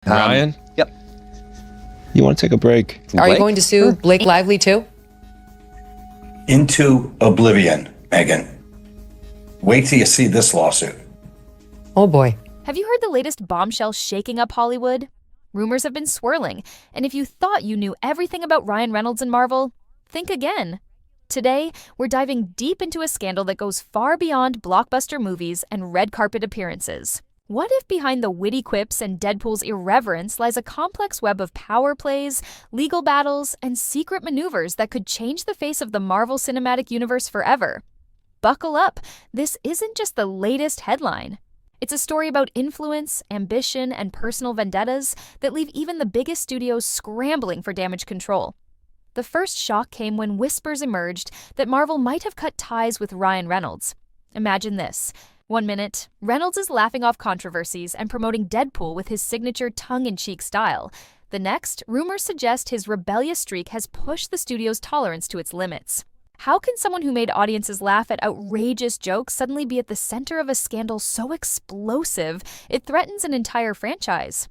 Ryan, Yep. you want to take a break? Are you Blake? going to sue Blake Lively too? Into oblivion, Megan. Wait till you see this lawsuit. Oh boy. Have you heard the latest bombshell shaking up Hollywood? Rumors have been swirling, and if you thought you knew everything about Ryan Reynolds and Marvel, think again. Today, we're diving deep into a scandal that goes far beyond blockbuster movies and red carpet appearances. What if behind the witty quips and Deadpool's irreverence lies a complex web of power plays, legal battles, and secret maneuvers that could change the face of the Marvel Cinematic Universe forever? Buckle up, this isn't just the latest headline. It's a story about influence, ambition, and personal vendettas that leave even the biggest studios scrambling for damage control. The first shock came when whispers emerged that Marvel might have cut ties with Ryan Reynolds. Imagine this. One minute, Reynolds is laughing off controversies and promoting Deadpool with his signature tongue-in-cheek style. The next, rumors suggest his rebellious streak has pushed the studio's tolerance to its limits. How can someone who made audiences laugh at outrageous jokes suddenly be at the center of a scandal so explosive it threatens an entire franchise?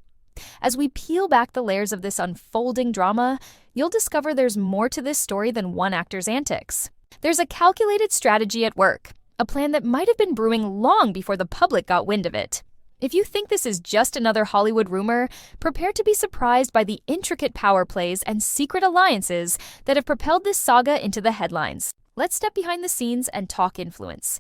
As we peel back the layers of this unfolding drama, you'll discover there's more to this story than one actor's antics. There's a calculated strategy at work, a plan that might have been brewing long before the public got wind of it. If you think this is just another Hollywood rumor, prepare to be surprised by the intricate power plays and secret alliances that have propelled this saga into the headlines. Let's step behind the scenes and talk influence.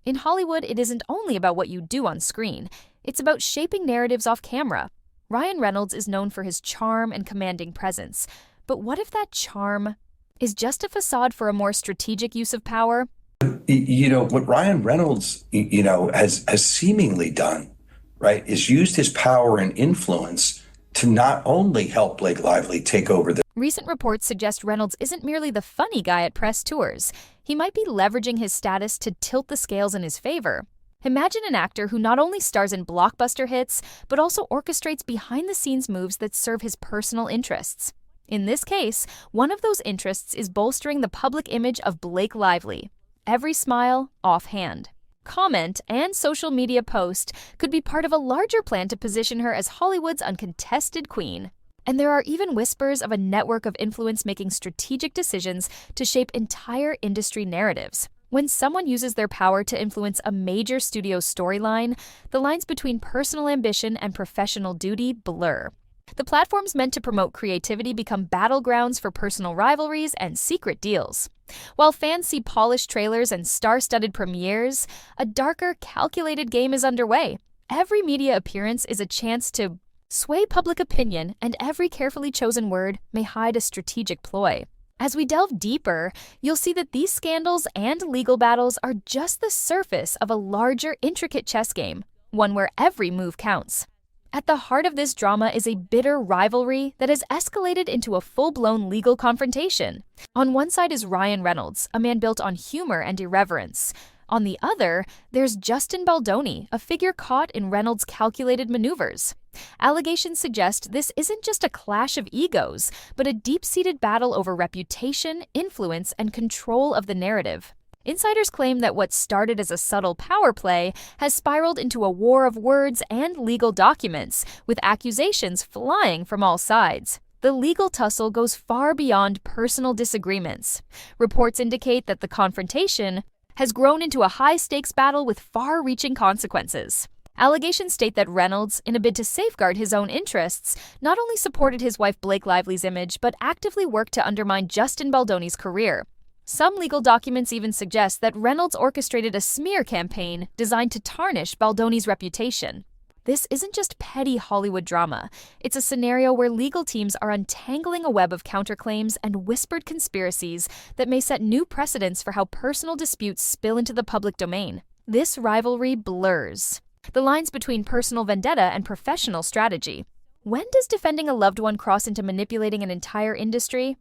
In Hollywood, it isn't only about what you do on screen. It's about shaping narratives off camera. Ryan Reynolds is known for his charm and commanding presence. But what if that charm is just a facade for a more strategic use of power? What Ryan Reynolds, has seemingly done, right, is used his power and influence to not only help Blake Lively take over the... Recent reports suggest Reynolds isn't merely the funny guy at press tours. He might be leveraging his status to tilt the scales in his favor. Imagine an actor who not only stars in blockbuster hits, but also orchestrates behind-the-scenes moves that serve his personal interests. In this case, one of those interests is bolstering the public image of Blake Lively. Every smile, offhand. Comment, and social media post could be part of a larger plan to position her as Hollywood's uncontested queen. And there are even whispers of a network of influence making strategic decisions to shape entire industry narratives. When someone uses their power to influence a major studio's storyline, the lines between personal ambition and professional duty blur. The platforms meant to promote creativity become battlegrounds for personal rivalries and secret deals. While fans see polished trailers and star-studded premieres, a darker, calculated game is underway. Every media appearance is a chance to sway public opinion, and every carefully chosen word may hide a strategic ploy. As we delve deeper, you'll see that these scandals and legal battles are just the surface of a larger, intricate chess game, one where every move counts. At the heart of this drama is a bitter rivalry that has escalated into a full-blown legal confrontation. On one side is Ryan Reynolds, a man built on humor and irreverence. On the other, there's Justin Baldoni, a figure caught in Reynolds' calculated maneuvers. Allegations suggest this isn't just a clash of egos, but a deep-seated battle over reputation, influence, and control of the narrative. Insiders claim that what started as a subtle power play has spiraled into a war of words and legal documents, with accusations flying from all sides. The legal tussle goes far beyond personal disagreements. Reports indicate that the confrontation has grown into a high-stakes battle with far-reaching consequences. Allegations state that Reynolds, in a bid to safeguard his own interests, not only supported his wife Blake Lively's image, but actively worked to undermine Justin Baldoni's career. Some legal documents even suggest that Reynolds orchestrated a smear campaign designed to tarnish Baldoni's reputation. This isn't just petty Hollywood drama. It's a scenario where legal teams are untangling a web of counterclaims and whispered conspiracies that may set new precedents for how personal disputes spill into the public domain. This rivalry blurs the lines between personal vendetta and professional strategy. When does defending a loved one cross into manipulating an entire industry?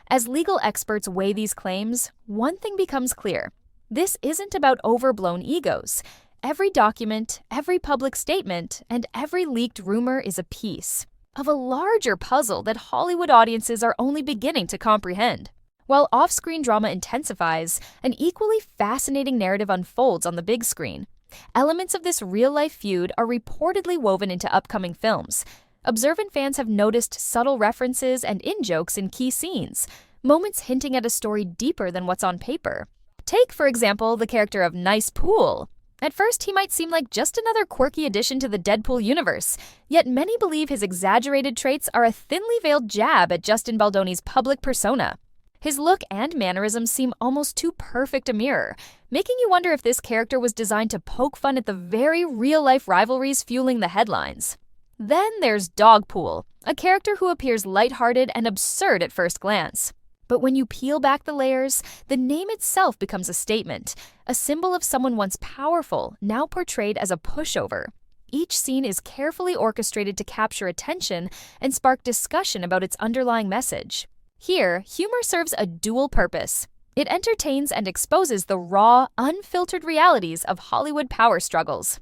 As legal experts weigh these claims, one thing becomes clear. This isn't about overblown egos. Every document, every public statement, and every leaked rumor is a piece of a larger puzzle that Hollywood audiences are only beginning to comprehend. While off-screen drama intensifies, an equally fascinating narrative unfolds on the big screen. Elements of this real-life feud are reportedly woven into upcoming films. Observant fans have noticed subtle references and in-jokes in key scenes, moments hinting at a story deeper than what's on paper. Take, for example, the character of Nice Pool. At first, he might seem like just another quirky addition to the Deadpool universe, yet many believe his exaggerated traits are a thinly veiled jab at Justin Baldoni's public persona. His look and mannerisms seem almost too perfect a mirror, making you wonder if this character was designed to poke fun at the very real-life rivalries fueling the headlines. Then there's Dogpool, a character who appears lighthearted and absurd at first glance. But when you peel back the layers, the name itself becomes a statement, a symbol of someone once powerful, now portrayed as a pushover. Each scene is carefully orchestrated to capture attention and spark discussion about its underlying message. Here, humor serves a dual purpose. It entertains and exposes the raw, unfiltered realities of Hollywood power struggles.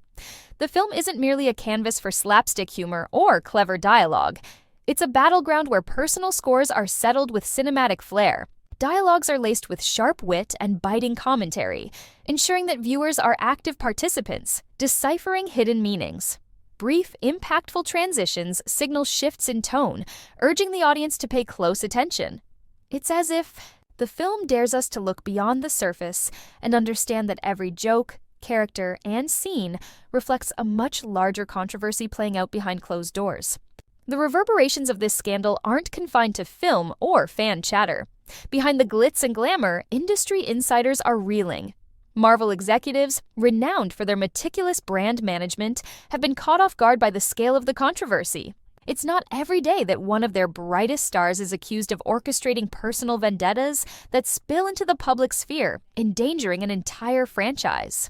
The film isn't merely a canvas for slapstick humor or clever dialogue. It's a battleground where personal scores are settled with cinematic flair. Dialogues are laced with sharp wit and biting commentary, ensuring that viewers are active participants, deciphering hidden meanings. Brief, impactful transitions signal shifts in tone, urging the audience to pay close attention. It's as if the film dares us to look beyond the surface and understand that every joke, character, and scene reflects a much larger controversy playing out behind closed doors. The reverberations of this scandal aren't confined to film or fan chatter. Behind the glitz and glamour, industry insiders are reeling. Marvel executives, renowned for their meticulous brand management, have been caught off guard by the scale of the controversy. It's not every day that one of their brightest stars is accused of orchestrating personal vendettas that spill into the public sphere, endangering an entire franchise.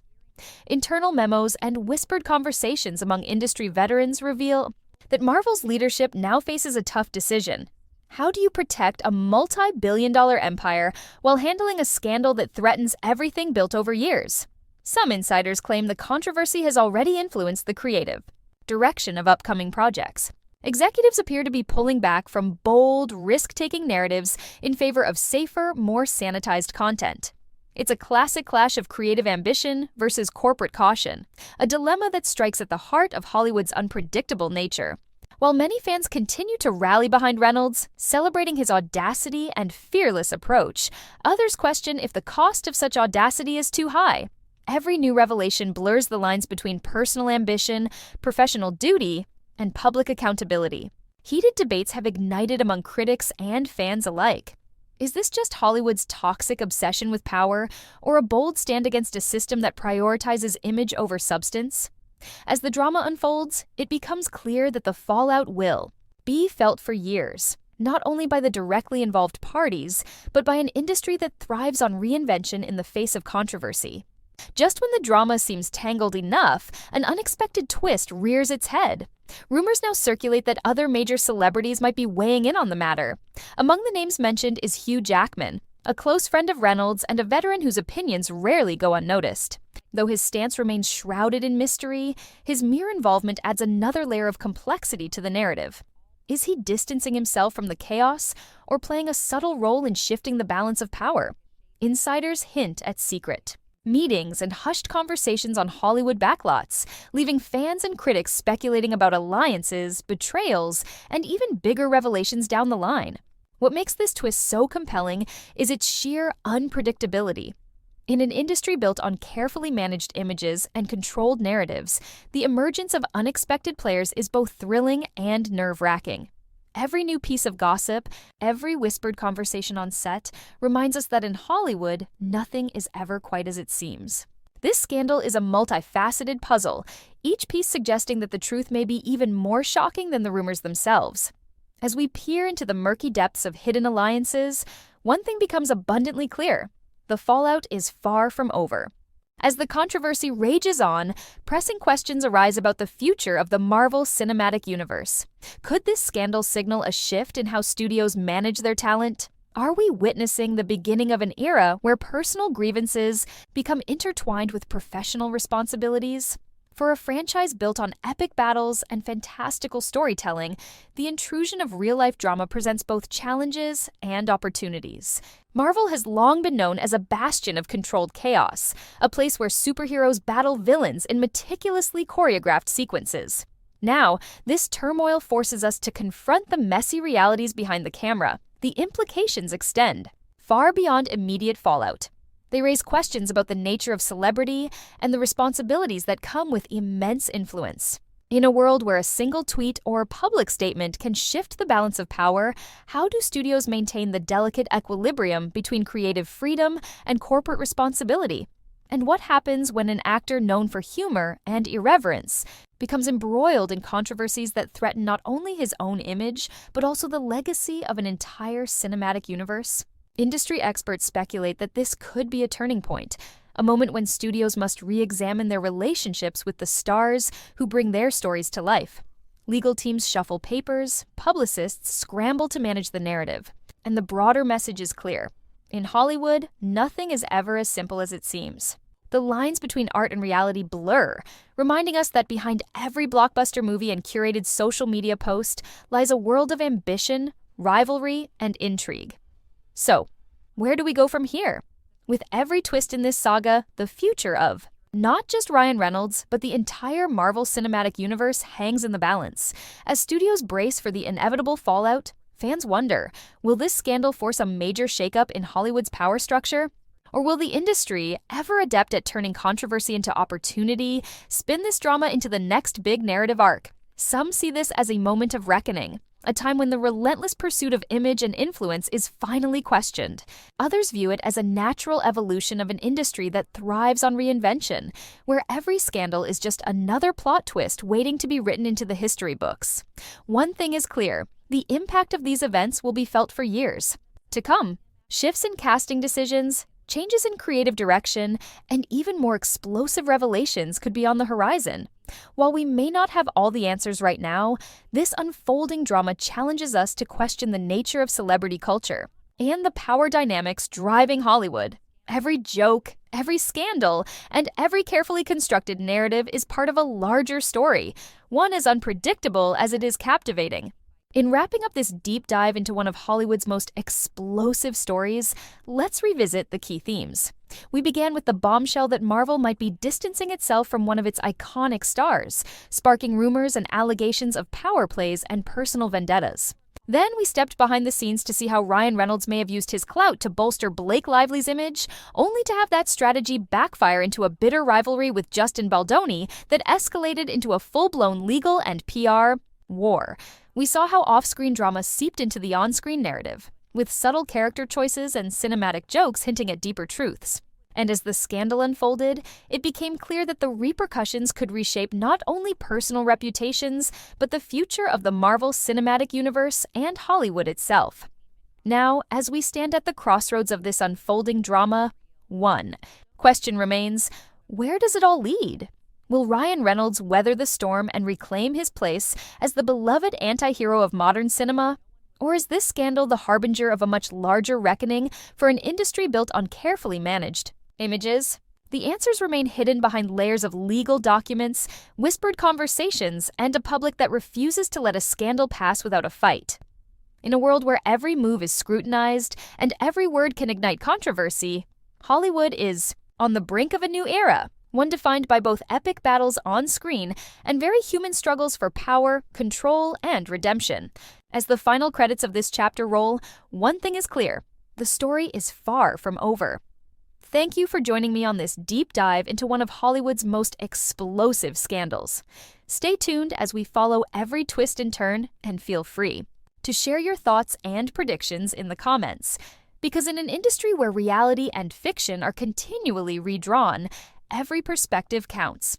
Internal memos and whispered conversations among industry veterans reveal that Marvel's leadership now faces a tough decision. How do you protect a multi-billion-dollar empire while handling a scandal that threatens everything built over years? Some insiders claim the controversy has already influenced the creative direction of upcoming projects. Executives appear to be pulling back from bold, risk-taking narratives in favor of safer, more sanitized content. It's a classic clash of creative ambition versus corporate caution, a dilemma that strikes at the heart of Hollywood's unpredictable nature. While many fans continue to rally behind Reynolds, celebrating his audacity and fearless approach, others question if the cost of such audacity is too high. Every new revelation blurs the lines between personal ambition, professional duty, and public accountability. Heated debates have ignited among critics and fans alike. Is this just Hollywood's toxic obsession with power, or a bold stand against a system that prioritizes image over substance? As the drama unfolds, it becomes clear that the fallout will be felt for years, not only by the directly involved parties, but by an industry that thrives on reinvention in the face of controversy. Just when the drama seems tangled enough, an unexpected twist rears its head. Rumors now circulate that other major celebrities might be weighing in on the matter. Among the names mentioned is Hugh Jackman, a close friend of Reynolds and a veteran whose opinions rarely go unnoticed. Though his stance remains shrouded in mystery, his mere involvement adds another layer of complexity to the narrative. Is he distancing himself from the chaos, or playing a subtle role in shifting the balance of power? Insiders hint at secret meetings and hushed conversations on Hollywood backlots, leaving fans and critics speculating about alliances, betrayals, and even bigger revelations down the line. What makes this twist so compelling is its sheer unpredictability. In an industry built on carefully managed images and controlled narratives, the emergence of unexpected players is both thrilling and nerve-wracking. Every new piece of gossip, every whispered conversation on set reminds us that in Hollywood, nothing is ever quite as it seems. This scandal is a multifaceted puzzle, each piece suggesting that the truth may be even more shocking than the rumors themselves. As we peer into the murky depths of hidden alliances, one thing becomes abundantly clear: the fallout is far from over. As the controversy rages on, pressing questions arise about the future of the Marvel Cinematic Universe. Could this scandal signal a shift in how studios manage their talent? Are we witnessing the beginning of an era where personal grievances become intertwined with professional responsibilities? For a franchise built on epic battles and fantastical storytelling, the intrusion of real-life drama presents both challenges and opportunities. Marvel has long been known as a bastion of controlled chaos, a place where superheroes battle villains in meticulously choreographed sequences. Now, this turmoil forces us to confront the messy realities behind the camera. The implications extend far beyond immediate fallout. They raise questions about the nature of celebrity and the responsibilities that come with immense influence. In a world where a single tweet or public statement can shift the balance of power, how do studios maintain the delicate equilibrium between creative freedom and corporate responsibility? And what happens when an actor known for humor and irreverence becomes embroiled in controversies that threaten not only his own image, but also the legacy of an entire cinematic universe? Industry experts speculate that this could be a turning point, a moment when studios must re-examine their relationships with the stars who bring their stories to life. Legal teams shuffle papers, publicists scramble to manage the narrative, and the broader message is clear. In Hollywood, nothing is ever as simple as it seems. The lines between art and reality blur, reminding us that behind every blockbuster movie and curated social media post lies a world of ambition, rivalry, and intrigue. So, where do we go from here? With every twist in this saga, the future of not just Ryan Reynolds, but the entire Marvel Cinematic Universe hangs in the balance. As studios brace for the inevitable fallout, fans wonder, will this scandal force a major shakeup in Hollywood's power structure? Or will the industry, ever adept at turning controversy into opportunity, spin this drama into the next big narrative arc? Some see this as a moment of reckoning, a time when the relentless pursuit of image and influence is finally questioned. Others view it as a natural evolution of an industry that thrives on reinvention, where every scandal is just another plot twist waiting to be written into the history books. One thing is clear, the impact of these events will be felt for years to come. Shifts in casting decisions, changes in creative direction, and even more explosive revelations could be on the horizon. While we may not have all the answers right now, this unfolding drama challenges us to question the nature of celebrity culture and the power dynamics driving Hollywood. Every joke, every scandal, and every carefully constructed narrative is part of a larger story, one as unpredictable as it is captivating. In wrapping up this deep dive into one of Hollywood's most explosive stories, let's revisit the key themes. We began with the bombshell that Marvel might be distancing itself from one of its iconic stars, sparking rumors and allegations of power plays and personal vendettas. Then we stepped behind the scenes to see how Ryan Reynolds may have used his clout to bolster Blake Lively's image, only to have that strategy backfire into a bitter rivalry with Justin Baldoni that escalated into a full-blown legal and PR war. We saw how off-screen drama seeped into the on-screen narrative, with subtle character choices and cinematic jokes hinting at deeper truths. And as the scandal unfolded, it became clear that the repercussions could reshape not only personal reputations, but the future of the Marvel Cinematic Universe and Hollywood itself. Now, as we stand at the crossroads of this unfolding drama, one question remains, where does it all lead? Will Ryan Reynolds weather the storm and reclaim his place as the beloved anti-hero of modern cinema? Or is this scandal the harbinger of a much larger reckoning for an industry built on carefully managed images? The answers remain hidden behind layers of legal documents, whispered conversations, and a public that refuses to let a scandal pass without a fight. In a world where every move is scrutinized and every word can ignite controversy, Hollywood is on the brink of a new era, one defined by both epic battles on screen and very human struggles for power, control, and redemption. As the final credits of this chapter roll, one thing is clear: the story is far from over. Thank you for joining me on this deep dive into one of Hollywood's most explosive scandals. Stay tuned as we follow every twist and turn, and feel free to share your thoughts and predictions in the comments. Because in an industry where reality and fiction are continually redrawn, every perspective counts.